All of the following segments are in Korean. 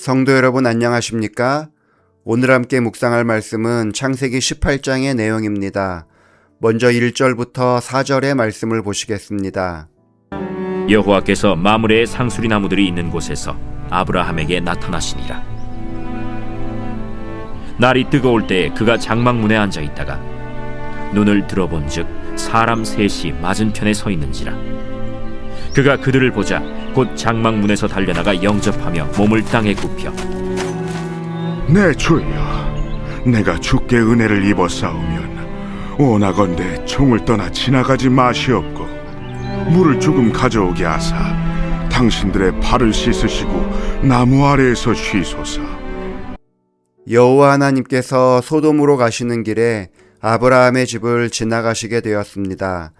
성도 여러분 안녕하십니까? 오늘 함께 묵상할 말씀은 창세기 18장의 내용입니다. 먼저 1절부터 4절의 말씀을 보시겠습니다. 여호와께서 마므레의 상수리 나무들이 있는 곳에서 아브라함에게 나타나시니라. 날이 뜨거울 때에 그가 장막문에 앉아 있다가 눈을 들어본즉 사람 셋이 맞은편에 서 있는지라. 그가 그들을 보자 곧 장막문에서 달려나가 영접하며 몸을 땅에 굽혀 내 주여, 내가 주께 은혜를 입었사오면 원하건대 총을 떠나 지나가지 마시옵고 물을 조금 가져오게 하사 당신들의 발을 씻으시고 나무 아래에서 쉬소서. 여호와 하나님께서 소돔으로 가시는 길에 아브라함의 집을 지나가시게 되었습니다.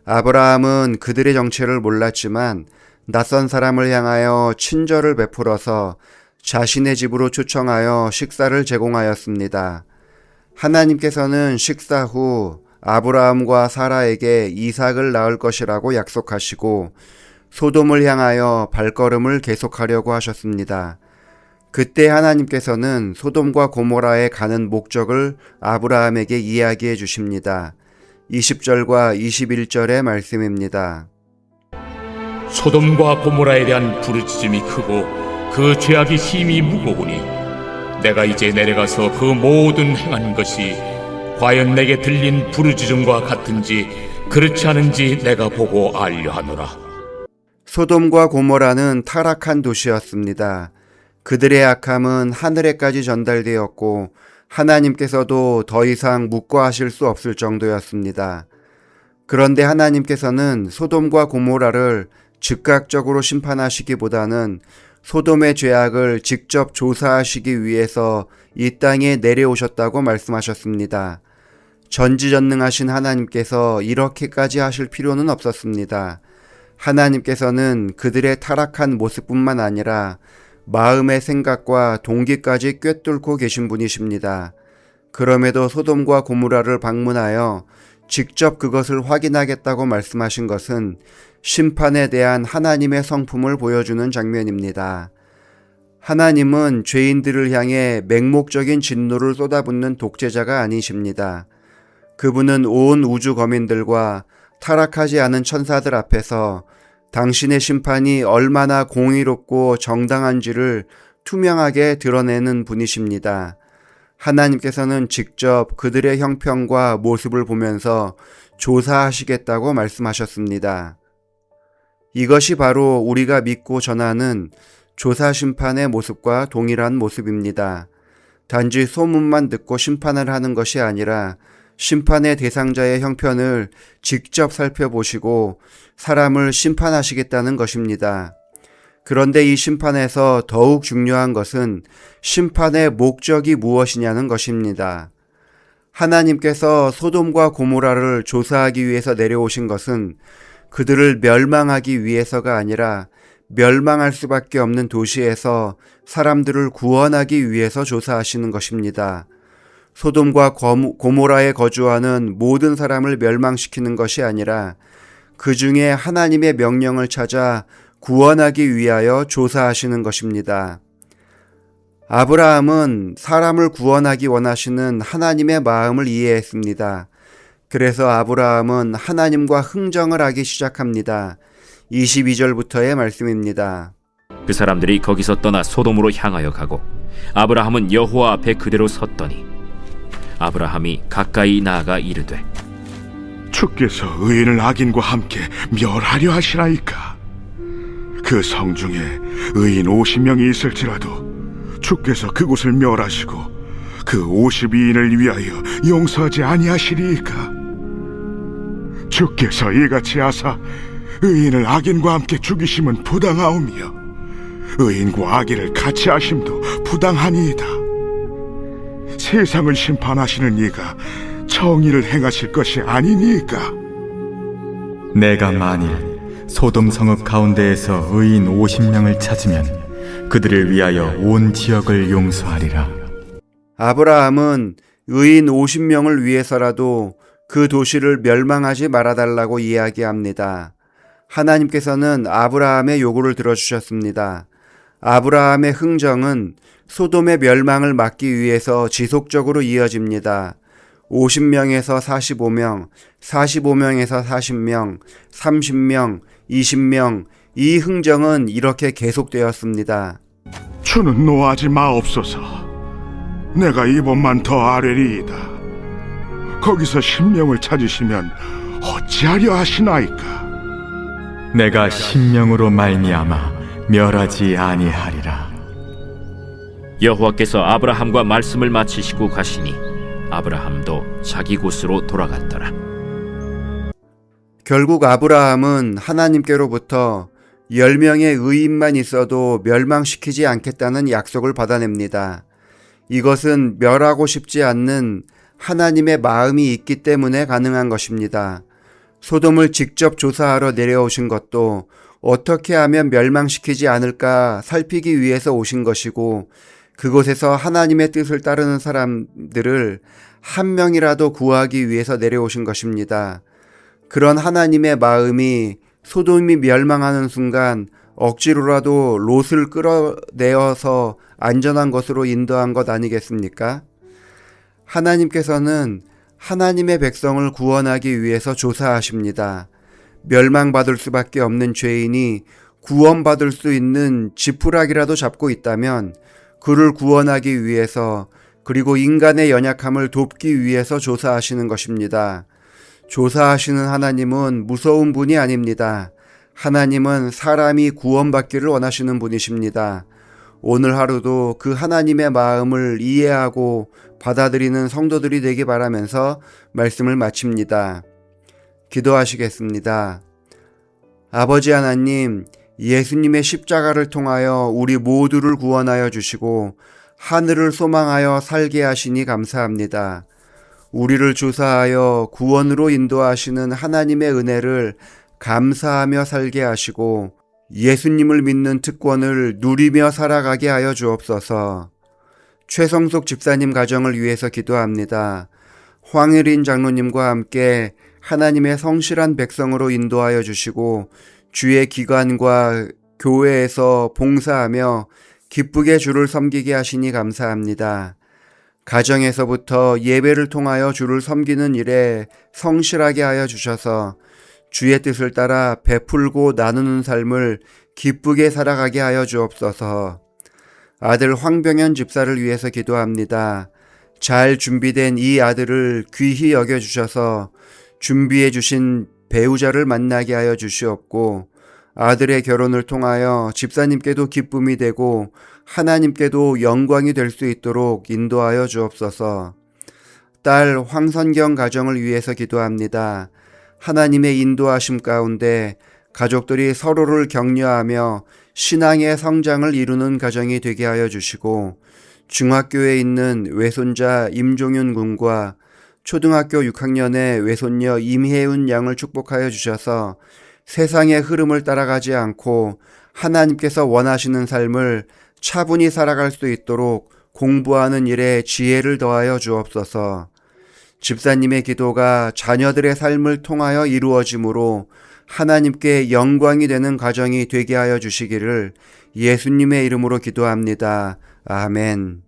아브라함은 그들의 정체를 몰랐지만 낯선 사람을 향하여 친절을 베풀어서 자신의 집으로 초청하여 식사를 제공하였습니다. 하나님께서는 식사 후 아브라함과 사라에게 이삭을 낳을 것이라고 약속하시고 소돔을 향하여 발걸음을 계속하려고 하셨습니다. 그때 하나님께서는 소돔과 고모라에 가는 목적을 아브라함에게 이야기해 주십니다. 20절과 21절의 말씀입니다. 소돔과 고모라에 대한 부르짖음이 크고 그 죄악이 심히 무거우니 내가 이제 내려가서 그 모든 행한 것이 과연 내게 들린 부르짖음과 같은지 그렇지 않은지 내가 보고 알려 하노라. 소돔과 고모라는 타락한 도시였습니다. 그들의 악함은 하늘에까지 전달되었고 하나님께서도 더 이상 묵과하실 수 없을 정도였습니다. 그런데 하나님께서는 소돔과 고모라를 즉각적으로 심판하시기보다는 소돔의 죄악을 직접 조사하시기 위해서 이 땅에 내려오셨다고 말씀하셨습니다. 전지전능하신 하나님께서 이렇게까지 하실 필요는 없었습니다. 하나님께서는 그들의 타락한 모습뿐만 아니라 마음의 생각과 동기까지 꿰뚫고 계신 분이십니다. 그럼에도 소돔과 고모라를 방문하여 직접 그것을 확인하겠다고 말씀하신 것은 심판에 대한 하나님의 성품을 보여주는 장면입니다. 하나님은 죄인들을 향해 맹목적인 진노를 쏟아붓는 독재자가 아니십니다. 그분은 온 우주 거민들과 타락하지 않은 천사들 앞에서 당신의 심판이 얼마나 공의롭고 정당한지를 투명하게 드러내는 분이십니다. 하나님께서는 직접 그들의 형편과 모습을 보면서 조사하시겠다고 말씀하셨습니다. 이것이 바로 우리가 믿고 전하는 조사 심판의 모습과 동일한 모습입니다. 단지 소문만 듣고 심판을 하는 것이 아니라 심판의 대상자의 형편을 직접 살펴보시고 사람을 심판하시겠다는 것입니다. 그런데 이 심판에서 더욱 중요한 것은 심판의 목적이 무엇이냐는 것입니다. 하나님께서 소돔과 고모라를 조사하기 위해서 내려오신 것은 그들을 멸망하기 위해서가 아니라 멸망할 수밖에 없는 도시에서 사람들을 구원하기 위해서 조사하시는 것입니다. 소돔과 고모라에 거주하는 모든 사람을 멸망시키는 것이 아니라 그 중에 하나님의 명령을 찾아 구원하기 위하여 조사하시는 것입니다. 아브라함은 사람을 구원하기 원하시는 하나님의 마음을 이해했습니다. 그래서 아브라함은 하나님과 흥정을 하기 시작합니다. 22절부터의 말씀입니다. 그 사람들이 거기서 떠나 소돔으로 향하여 가고 아브라함은 여호와 앞에 그대로 섰더니 아브라함이 가까이 나아가 이르되 주께서 의인을 악인과 함께 멸하려 하시나이까. 그 성중에 의인 50명이 있을지라도 주께서 그곳을 멸하시고 그 52인을 위하여 용서하지 아니하시리이까. 주께서 이같이 하사 의인을 악인과 함께 죽이심은 부당하오며 의인과 악인을 같이 하심도 부당하니이다. 세상을 심판하시는 이가 정의를 행하실 것이 아니니까. 내가 만일 소돔 성읍 가운데에서 의인 50명을 찾으면 그들을 위하여 온 지역을 용서하리라. 아브라함은 의인 50명을 위해서라도 그 도시를 멸망하지 말아달라고 이야기합니다. 하나님께서는 아브라함의 요구를 들어주셨습니다. 아브라함의 흥정은 소돔의 멸망을 막기 위해서 지속적으로 이어집니다. 50명에서 45명, 45명에서 40명, 30명, 20명, 이 흥정은 이렇게 계속되었습니다. 주는 노하지 마옵소서. 내가 이번만 더 아뢰리이다. 거기서 10명을 찾으시면 어찌하려 하시나이까? 내가 신명으로 말미암아 멸하지 아니하리라. 여호와께서 아브라함과 말씀을 마치시고 가시니 아브라함도 자기 곳으로 돌아갔더라. 결국 아브라함은 하나님께로부터 10명의 의인만 있어도 멸망시키지 않겠다는 약속을 받아냅니다. 이것은 멸하고 싶지 않는 하나님의 마음이 있기 때문에 가능한 것입니다. 소돔을 직접 조사하러 내려오신 것도 어떻게 하면 멸망시키지 않을까 살피기 위해서 오신 것이고, 그곳에서 하나님의 뜻을 따르는 사람들을 한 명이라도 구하기 위해서 내려오신 것입니다. 그런 하나님의 마음이 소돔이 멸망하는 순간 억지로라도 롯을 끌어내어서 안전한 곳으로 인도한 것 아니겠습니까? 하나님께서는 하나님의 백성을 구원하기 위해서 조사하십니다. 멸망받을 수밖에 없는 죄인이 구원받을 수 있는 지푸라기라도 잡고 있다면 그를 구원하기 위해서, 그리고 인간의 연약함을 돕기 위해서 조사하시는 것입니다. 조사하시는 하나님은 무서운 분이 아닙니다. 하나님은 사람이 구원받기를 원하시는 분이십니다. 오늘 하루도 그 하나님의 마음을 이해하고 받아들이는 성도들이 되기 바라면서 말씀을 마칩니다. 기도하시겠습니다. 아버지 하나님, 예수님의 십자가를 통하여 우리 모두를 구원하여 주시고 하늘을 소망하여 살게 하시니 감사합니다. 우리를 조사하여 구원으로 인도하시는 하나님의 은혜를 감사하며 살게 하시고 예수님을 믿는 특권을 누리며 살아가게 하여 주옵소서. 최성숙 집사님 가정을 위해서 기도합니다. 황일인 장로님과 함께 하나님의 성실한 백성으로 인도하여 주시고 주의 기관과 교회에서 봉사하며 기쁘게 주를 섬기게 하시니 감사합니다. 가정에서부터 예배를 통하여 주를 섬기는 일에 성실하게 하여 주셔서 주의 뜻을 따라 베풀고 나누는 삶을 기쁘게 살아가게 하여 주옵소서. 아들 황병현 집사를 위해서 기도합니다. 잘 준비된 이 아들을 귀히 여겨주셔서 준비해 주신 배우자를 만나게 하여 주시옵고, 아들의 결혼을 통하여 집사님께도 기쁨이 되고 하나님께도 영광이 될 수 있도록 인도하여 주옵소서. 딸 황선경 가정을 위해서 기도합니다. 하나님의 인도하심 가운데 가족들이 서로를 격려하며 신앙의 성장을 이루는 가정이 되게 하여 주시고, 중학교에 있는 외손자 임종윤 군과 초등학교 6학년의 외손녀 임혜운 양을 축복하여 주셔서 세상의 흐름을 따라가지 않고 하나님께서 원하시는 삶을 차분히 살아갈 수 있도록 공부하는 일에 지혜를 더하여 주옵소서. 집사님의 기도가 자녀들의 삶을 통하여 이루어지므로 하나님께 영광이 되는 가정이 되게 하여 주시기를 예수님의 이름으로 기도합니다. 아멘.